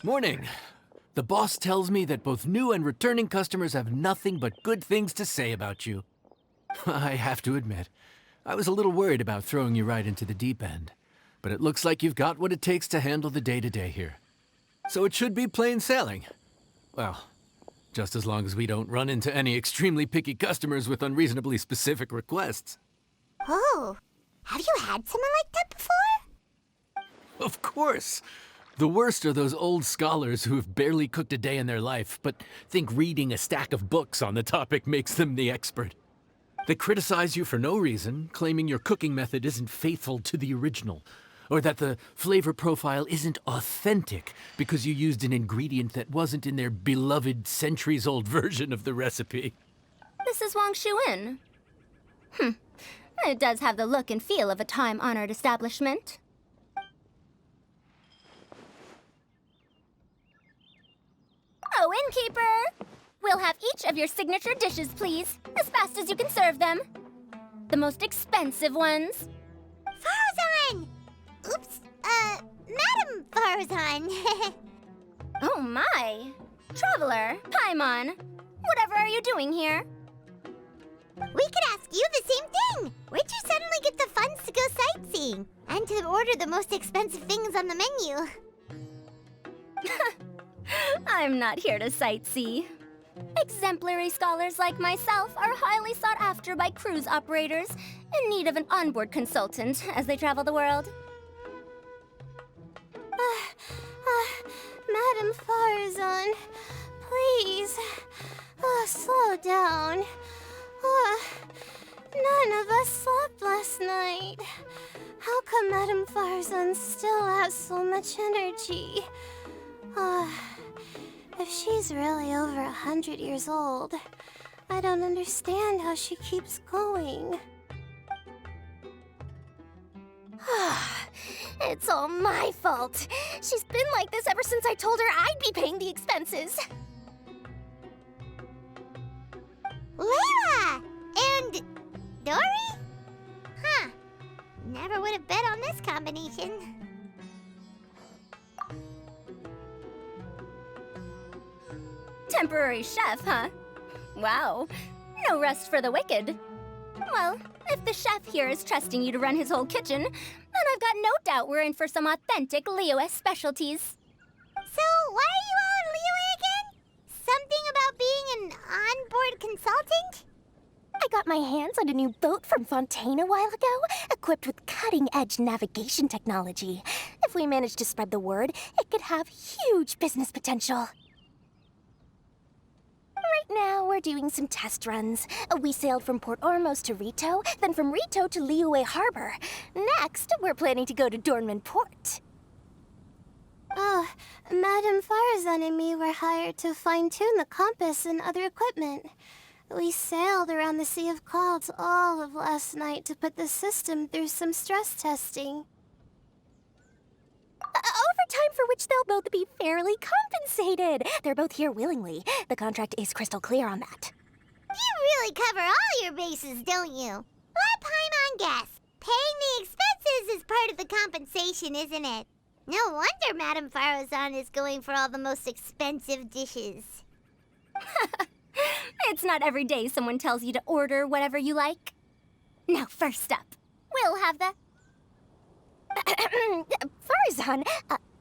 Morning. The boss tells me that both new and returning customers have nothing but good things to say about you. I have to admit, I was a little worried about throwing you right into the deep end, but it looks like you've got what it takes to handle the day-to-day here. So it should be plain sailing. Well, just as long as we don't run into any extremely picky customers with unreasonably specific requests. Oh, have you had someone like that before? Of course! The worst are those old scholars who have barely cooked a day in their life, but think reading a stack of books on the topic makes them the expert. They criticize you for no reason, claiming your cooking method isn't faithful to the original, or that the flavor profile isn't authentic because you used an ingredient that wasn't in their beloved centuries-old version of the recipe. This is Wang Shuin. It does have the look and feel of a time-honored establishment. Oh, innkeeper! We'll have each of your signature dishes, please, as fast as you can serve them. The most expensive ones. Faruzan! Oops, Madam Faruzan. Oh my! Traveler, Paimon, whatever are you doing here? We could ask you the same thing! Where'd you suddenly get the funds to go sightseeing? And to order the most expensive things on the menu? I'm not here to sightsee. Exemplary scholars like myself are highly sought after by cruise operators in need of an onboard consultant as they travel the world. Madam Faruzan, please, slow down. None of us slept last night. How come Madam Farzan still has so much energy? If she's really over 100 years old, I don't understand how she keeps going. It's all my fault. She's been like this ever since I told her I'd be paying the expenses. Layla! And Dori? Huh. Never would have bet on this combination. Temporary chef, huh? Wow. No rest for the wicked. Well, if the chef here is trusting you to run his whole kitchen, then I've got no doubt we're in for some authentic Liyue specialties. So, why are you all in Liyue again? Something about being an onboard consultant? I got my hands on a new boat from Fontaine a while ago, equipped with cutting-edge navigation technology. If we manage to spread the word, it could have huge business potential. Right now, we're doing some test runs. We sailed from Port Ormos to Rito, then from Rito to Liyue Harbor. Next, we're planning to go to Dornman Port. Oh, Madam Farzan and me were hired to fine-tune the compass and other equipment. We sailed around the Sea of Clouds all of last night to put the system through some stress testing. Overtime for which they'll both be fairly compensated. They're both here willingly. The contract is crystal clear on that. You really cover all your bases, don't you? Let Paimon guess. Paying the expenses is part of the compensation, isn't it? No wonder Madame Faruzan is going for all the most expensive dishes. It's not every day someone tells you to order whatever you like. Now, first up, we'll have the... Faruzan,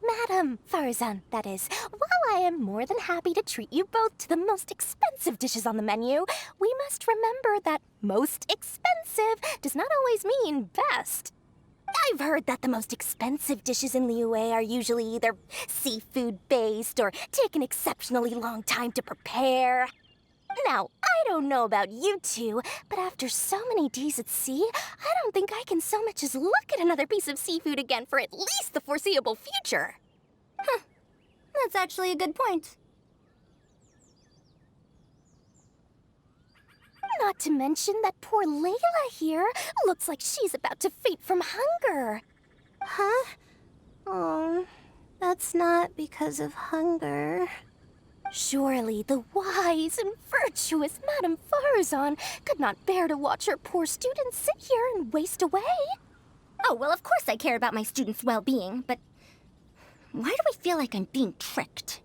Madam Faruzan, that is. While I am more than happy to treat you both to the most expensive dishes on the menu, we must remember that most expensive does not always mean best. I've heard that the most expensive dishes in Liyue are usually either seafood-based or take an exceptionally long time to prepare. Now, I don't know about you two, but after so many days at sea, I don't think I can so much as look at another piece of seafood again for at least the foreseeable future. Huh. That's actually a good point. Not to mention that poor Layla here looks like she's about to faint from hunger. Huh? Oh, that's not because of hunger. Surely the wise and virtuous Madame Faruzan could not bear to watch her poor students sit here and waste away. Oh, well, of course I care about my students' well-being, but... Why do I feel like I'm being tricked?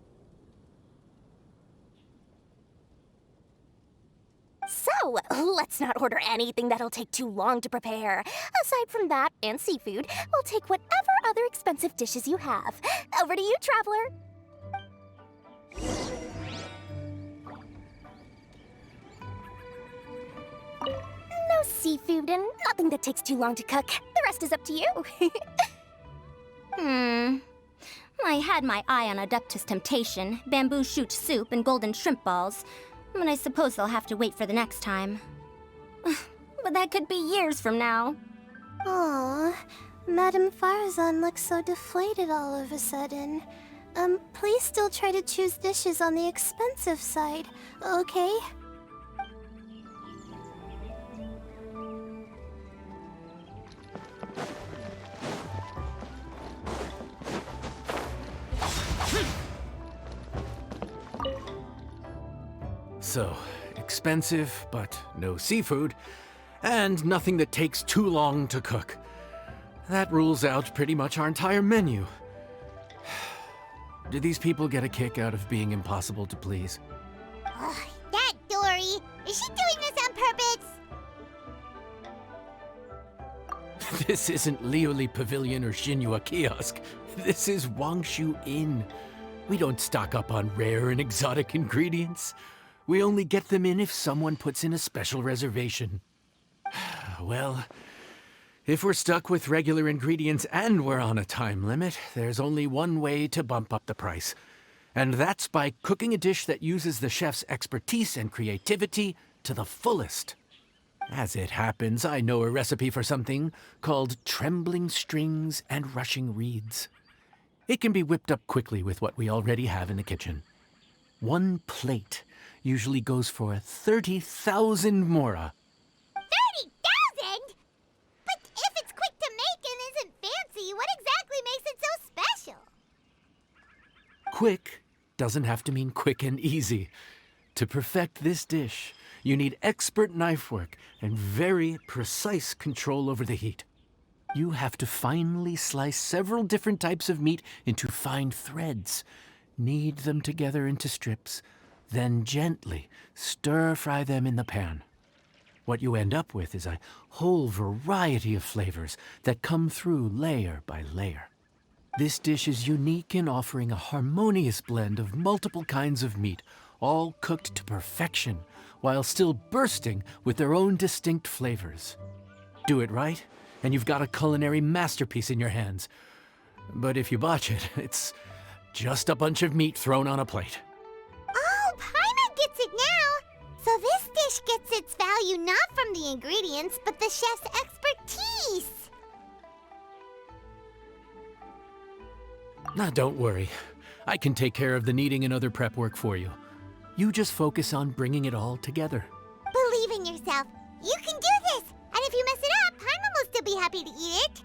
So, let's not order anything that'll take too long to prepare. Aside from that and seafood, we'll take whatever other expensive dishes you have. Over to you, traveler. No seafood and nothing that takes too long to cook. The rest is up to you. I had my eye on Adeptus Temptation, bamboo shoot soup, and golden shrimp balls. But I suppose they'll have to wait for the next time. But that could be years from now. Aww, Madame Faruzan looks so deflated all of a sudden. Please still try to choose dishes on the expensive side, okay? So, expensive, but no seafood, and nothing that takes too long to cook. That rules out pretty much our entire menu. Do these people get a kick out of being impossible to please? Ugh, that Dori! Is she doing this on purpose? This isn't Lioli Pavilion or Xinhua Kiosk. This is Wangshu Inn. We don't stock up on rare and exotic ingredients. We only get them in if someone puts in a special reservation. Well, if we're stuck with regular ingredients and we're on a time limit, there's only one way to bump up the price. And that's by cooking a dish that uses the chef's expertise and creativity to the fullest. As it happens, I know a recipe for something called trembling strings and rushing reeds. It can be whipped up quickly with what we already have in the kitchen. One plate usually goes for 30,000 mora. 30,000? But if it's quick to make and isn't fancy, what exactly makes it so special? Quick doesn't have to mean quick and easy. To perfect this dish, you need expert knife work and very precise control over the heat. You have to finely slice several different types of meat into fine threads, knead them together into strips, then gently stir-fry them in the pan. What you end up with is a whole variety of flavors that come through layer by layer. This dish is unique in offering a harmonious blend of multiple kinds of meat, all cooked to perfection, while still bursting with their own distinct flavors. Do it right, and you've got a culinary masterpiece in your hands. But if you botch it, it's just a bunch of meat thrown on a plate. Oh, Paimon gets it now! So this dish gets its value not from the ingredients, but the chef's expertise! Now, don't worry. I can take care of the kneading and other prep work for you. You just focus on bringing it all together. Believe in yourself. You can do this! And if you mess it up, Paimon will still be happy to eat it.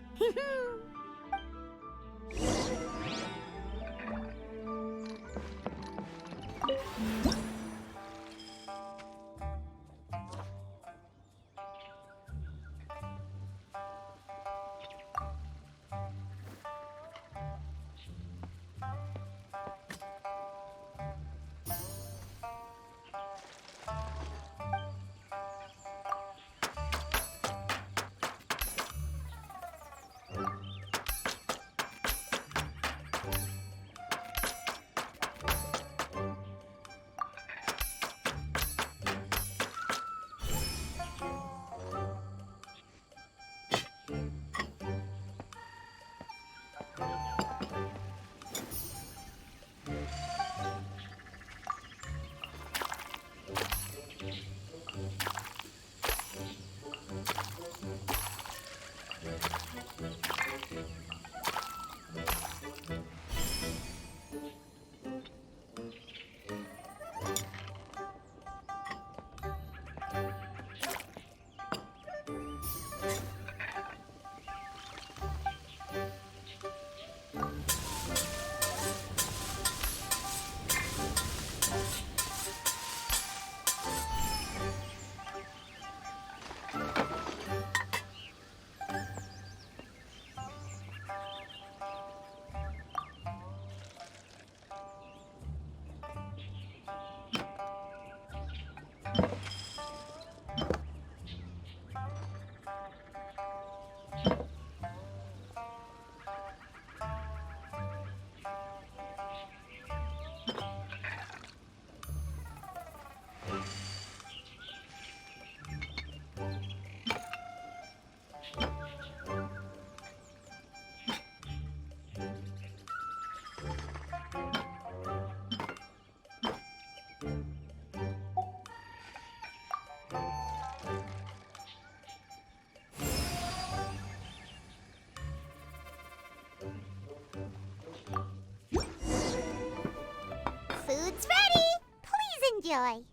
enjoy.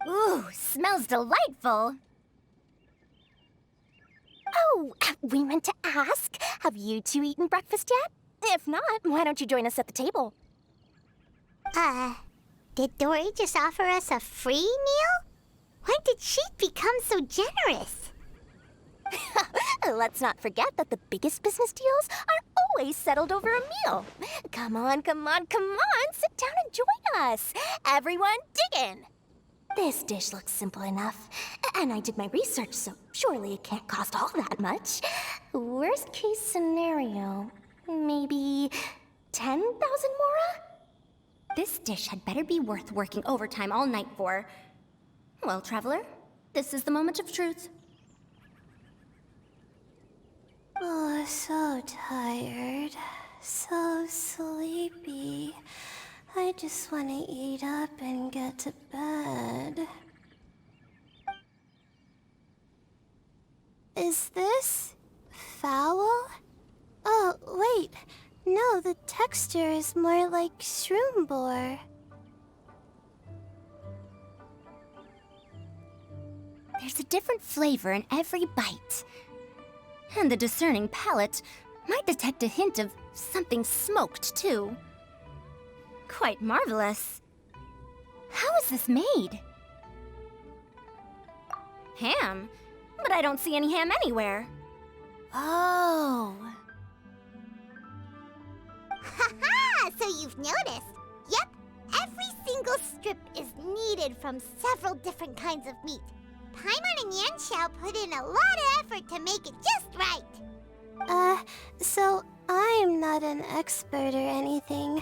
Ooh, smells delightful. Oh, we meant to ask, have you two eaten breakfast yet? If not, why don't you join us at the table? Did Dori just offer us a free meal? When did she become so generous? Let's not forget that the biggest business deals are always settled over a meal. Come on, come on, come on, sit down and join us. Everyone, dig in. This dish looks simple enough, and I did my research, so surely it can't cost all that much. Worst case scenario, maybe 10,000 mora? This dish had better be worth working overtime all night for. Well, traveler, this is the moment of truth. Oh, so tired. So sleepy. I just want to eat up and get to bed. Is this foul? Oh, wait. No, the texture is more like shroom boar. There's a different flavor in every bite. And the discerning palate might detect a hint of something smoked, too. Quite marvelous. How is this made? Ham? But I don't see any ham anywhere. Oh. Haha! So you've noticed. Yep, every single strip is kneaded from several different kinds of meat. Paimon and Yanxiao put in a lot of effort to make it just right. So I'm not an expert or anything,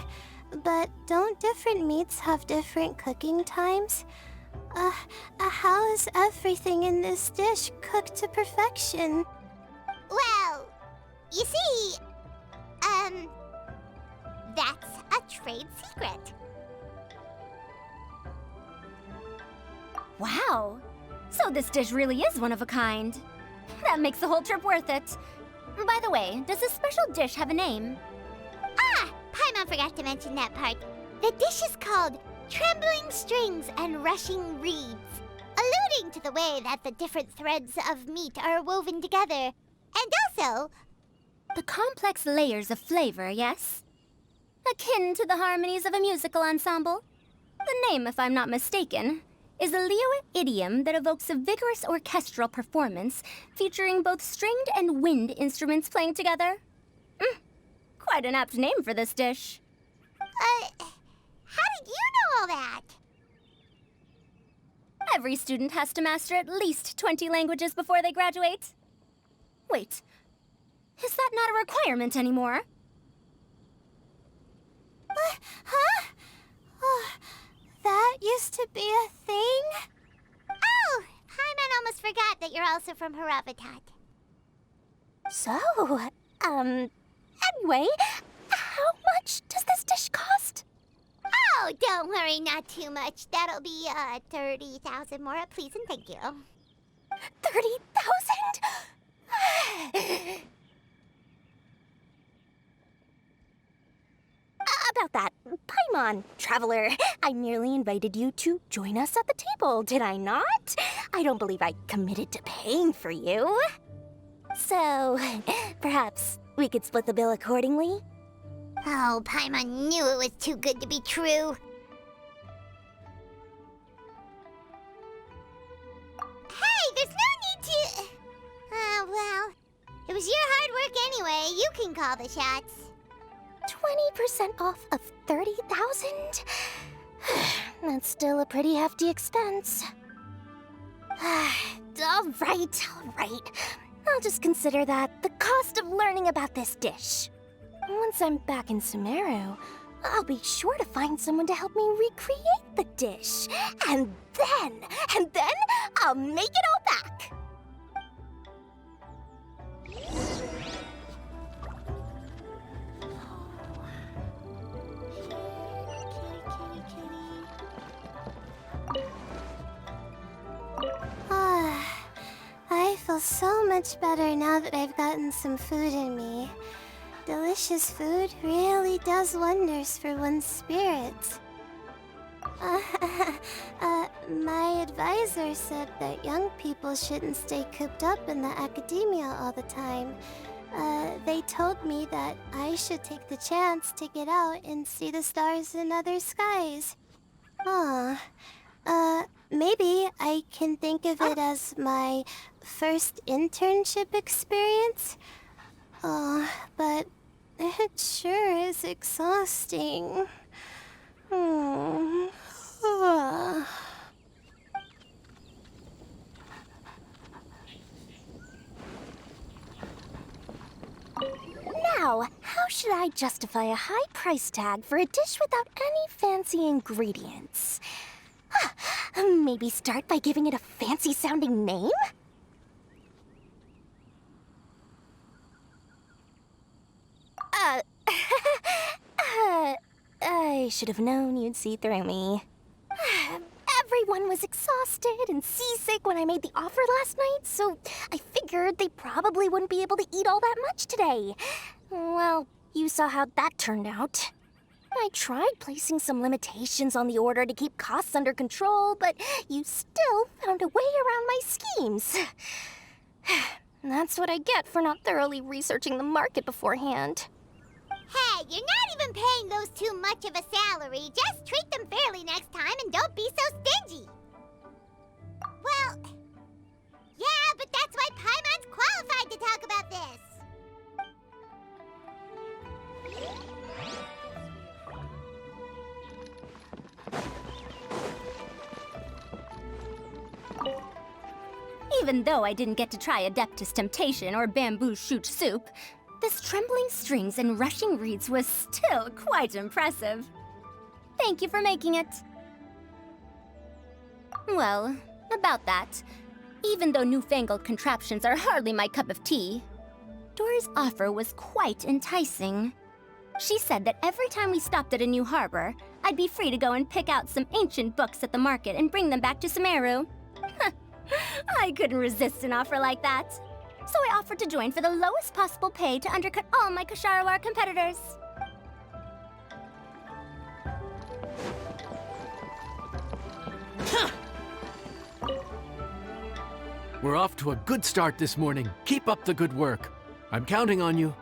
but don't different meats have different cooking times? How is everything in this dish cooked to perfection? Well, you see, that's a trade secret. Wow. So this dish really is one of a kind. That makes the whole trip worth it. By the way, does this special dish have a name? Ah! Paimon forgot to mention that part. The dish is called Trembling Strings and Rushing Reeds, alluding to the way that the different threads of meat are woven together. And also, The complex layers of flavor, yes? Akin to the harmonies of a musical ensemble? The name, if I'm not mistaken, is a Liyue idiom that evokes a vigorous orchestral performance featuring both stringed and wind instruments playing together. Quite an apt name for this dish. how did you know all that? Every student has to master at least 20 languages before they graduate. Wait, is that not a requirement anymore? Huh? Oh, that used to be a thing? Oh, Paimon almost forgot that you're also from Haravatat. So, anyway, how much does this dish cost? Oh, don't worry, not too much. That'll be, 30,000 mora, please and thank you. 30,000? About that, Paimon, traveler, I nearly invited you to join us at the table, did I not? I don't believe I committed to paying for you. So, perhaps we could split the bill accordingly? Oh, Paimon knew it was too good to be true. Hey, there's no need to... well, it was your hard work anyway. You can call the shots. 20% off of 30,000? That's still a pretty hefty expense. All right. I'll just consider that the cost of learning about this dish. Once I'm back in Sumeru, I'll be sure to find someone to help me recreate the dish. And then I'll make it all back. I feel so much better now that I've gotten some food in me. Delicious food really does wonders for one's spirits. My advisor said that young people shouldn't stay cooped up in the academia all the time. They told me that I should take the chance to get out and see the stars in other skies. Maybe I can think of it as my first internship experience. But it sure is exhausting. Now, how should I justify a high price tag for a dish without any fancy ingredients? Maybe start by giving it a fancy-sounding name? I should have known you'd see through me. Everyone was exhausted and seasick when I made the offer last night, so I figured they probably wouldn't be able to eat all that much today. Well, you saw how that turned out. I tried placing some limitations on the order to keep costs under control, but you still found a way around my schemes. That's what I get for not thoroughly researching the market beforehand. Hey, you're not even paying those too much of a salary. Just treat them fairly next time and don't be so stingy. Well, yeah, but that's why Paimon's qualified to talk about this. Even though I didn't get to try Adeptus Temptation or Bamboo Shoot Soup, this trembling strings and rushing reeds was still quite impressive. Thank you for making it. Well, about that, even though newfangled contraptions are hardly my cup of tea, Dori's offer was quite enticing. She said that every time we stopped at a new harbor, I'd be free to go and pick out some ancient books at the market and bring them back to Sumeru. I couldn't resist an offer like that. So I offered to join for the lowest possible pay to undercut all my Ksharawar competitors. We're off to a good start this morning. Keep up the good work. I'm counting on you.